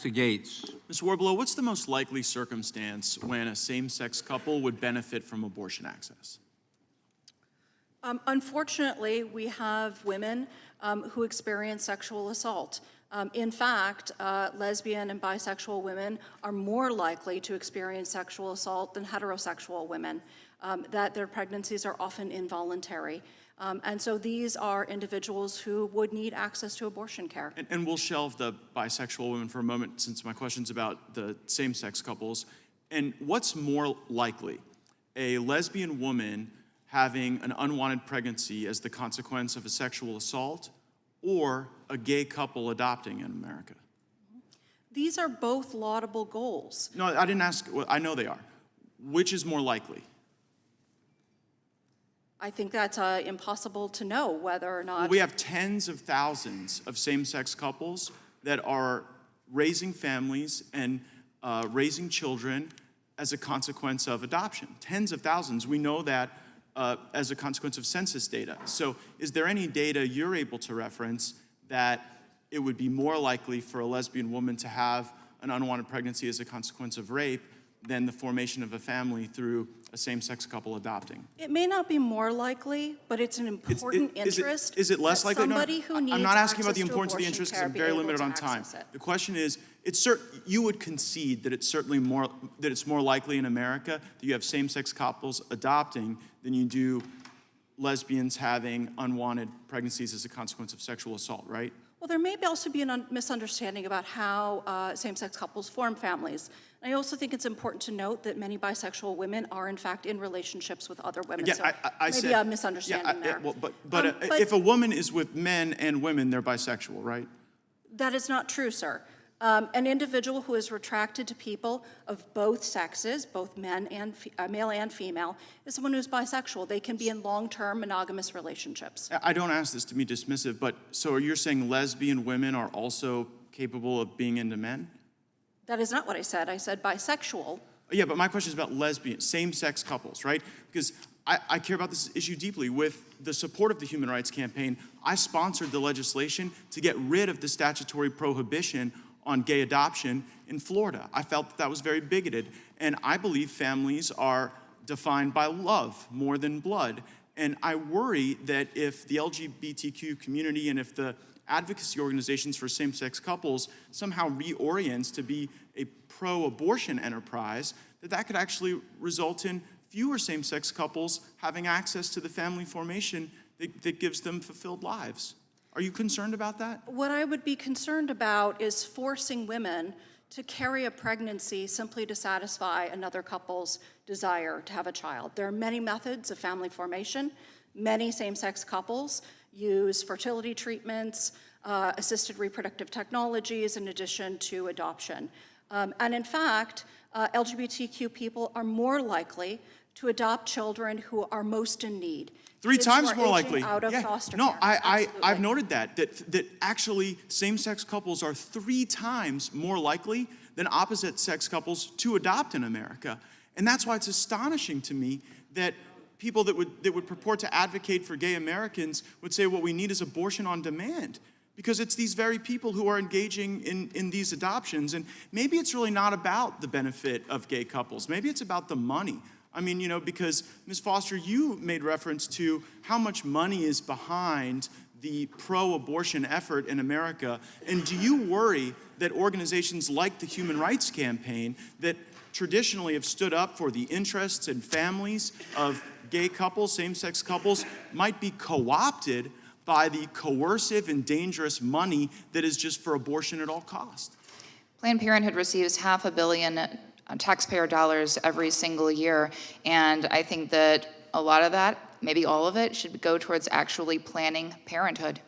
Mr. Gaetz. Ms. Warblow, what's the most likely circumstance when a same-sex couple would benefit from abortion access? Unfortunately, we have women who experience sexual assault. In fact, lesbian and bisexual women are more likely to experience sexual assault than heterosexual women, that their pregnancies are often involuntary. And so these are individuals who would need access to abortion care. And we'll shelve the bisexual women for a moment since my question's about the same-sex couples. And what's more likely, a lesbian woman having an unwanted pregnancy as the consequence of a sexual assault, or a gay couple adopting in America? These are both laudable goals. No, I didn't ask. Well, I know they are. Which is more likely? I think that's impossible to know whether or not. Well, we have tens of thousands of same-sex couples that are raising families and raising children as a consequence of adoption. Tens of thousands. We know that as a consequence of census data. So is there any data you're able to reference that it would be more likely for a lesbian woman to have an unwanted pregnancy as a consequence of rape than the formation of a family through a same-sex couple adopting? It may not be more likely, but it's an important interest. Is it less likely? Somebody who needs I'm not asking about the access to importance of the abortion interest because care I'm be very able limited to on time. access it. The question is, you would concede that it's certainly more, that it's more likely in America that you have same-sex couples adopting than you do lesbians having unwanted pregnancies as a consequence of sexual assault, right? Well, there may also be a misunderstanding about how same-sex couples form families. And I also think it's important to note that many bisexual women are, in fact, in relationships with other women. Again, so I maybe said, a misunderstanding there. Well, but if a woman is with men and women, they're bisexual, right? That is not true, sir. An individual who is retracted to people of both sexes, both men and male and female, is someone who's bisexual. They can be in long-term monogamous relationships. I don't ask this to be dismissive, but so you're saying lesbian women are also capable of being into men? That is not what I said. I said bisexual. Yeah, but my question is about lesbian, same-sex couples, right? Because I care about this issue deeply. With the support of the Human Rights Campaign, I sponsored the legislation to get rid of the statutory prohibition on gay adoption in Florida. I felt that was very bigoted. And I believe families are defined by love more than blood. And I worry that if the LGBTQ community and if the advocacy organizations for same-sex couples somehow reorients to be a pro-abortion enterprise, that could actually result in fewer same-sex couples having access to the family formation that gives them fulfilled lives. Are you concerned about that? What I would be concerned about is forcing women to carry a pregnancy simply to satisfy another couple's desire to have a child. There are many methods of family formation. Many same-sex couples use fertility treatments, assisted reproductive technologies, in addition to adoption. And in fact, LGBTQ people are more likely to adopt children who are most in need. Three Kids times who are more aging likely. out of Yeah. foster No, care. I've noted that actually same-sex couples are 3 times more likely than opposite-sex couples to adopt in America. And that's why it's astonishing to me that people that would purport to advocate for gay Americans would say what we need is abortion on demand. Because it's these very people who are engaging in these adoptions. And maybe it's really not about the benefit of gay couples. Maybe it's about the money. I mean, you know, because Ms. Foster, you made reference to how much money is behind the pro-abortion effort in America. And do you worry that organizations like the Human Rights Campaign that traditionally have stood up for the interests and families of gay couples, same-sex couples, might be co-opted by the coercive and dangerous money that is just for abortion at all costs? Planned Parenthood receives $500 million taxpayer dollars every single year, and I think that a lot of that, maybe all of it, should go towards actually planning parenthood.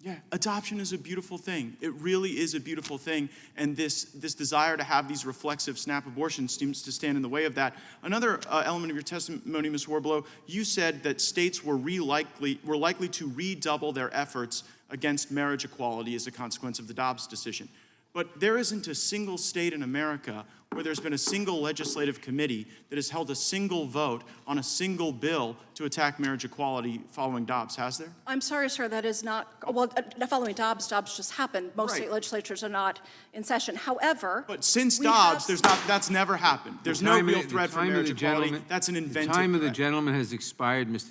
Yeah, adoption is a beautiful thing. It really is a beautiful thing, and this desire to have these reflexive snap abortions seems to stand in the way of that. Another element of your testimony, Ms. Warblow, you said that states were likely to redouble their efforts against marriage equality as a consequence of the Dobbs decision. But there isn't a single state in America where there's been a single legislative committee that has held a single vote on a single bill to attack marriage equality following Dobbs, has there? I'm sorry, sir, that is not, well, following Dobbs just happened. Most Right. state legislatures are not in session. However. But since we Dobbs, have- that's never happened. There's no real threat for marriage equality. That's an invented The time of the threat. gentleman has expired, Mr.